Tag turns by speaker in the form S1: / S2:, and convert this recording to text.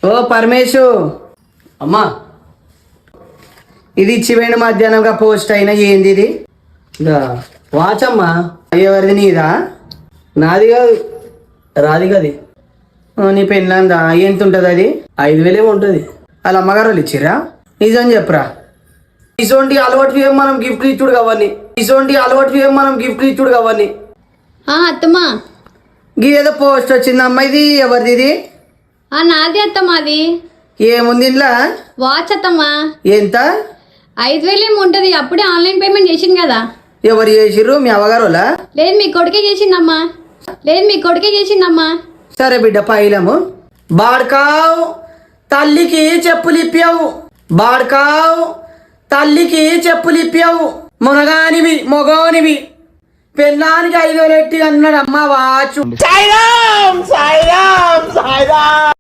S1: ఓ పరమేశు అమ్మా, ఇది ఇచ్చిపోయిన మధ్యాహ్నంగా పోస్ట్ అయినా ఏంది ఇది? వాచ్ అమ్మా, ఎవరిది? నీదా? నాది కాదు, రాది కది. నీ పెళ్ళందా? ఎంత ఉంటుంది అది? 5,000 ఉంటుంది. వాళ్ళ అమ్మగారు వాళ్ళు ఇచ్చిరా? నిజం చెప్పురా. ఇటువంటి అలవాటు మనం గిఫ్ట్ ఇచ్చుడు కావాలి.
S2: అత్తమ్మా,
S1: ఏదో పోస్ట్ వచ్చింది అమ్మ. ఇది ఎవరిది? ఇది
S2: నాది అత్తమ్మా. అది
S1: ఏముంది ఇంట్లో?
S2: వాచ్ అత్తమ్మా.
S1: ఎంత?
S2: 5,000 ఏమి ఉంటుంది. అప్పుడే ఆన్లైన్ పేమెంట్ చేసింది కదా.
S1: ఎవరు చేసిర్రు? మీ అవ్వగారు వాళ్ళ?
S2: లేదు, మీ కొడుకే చేసిందమ్మా.
S1: సరే బిడ్డ, పైలము. బాడ్కావ్ తల్లికి చెప్పులు ఇప్పావు. మొగోనివి పెళ్ళానికి 5,000 ఎట్టి అన్నాడు అమ్మ వాచు.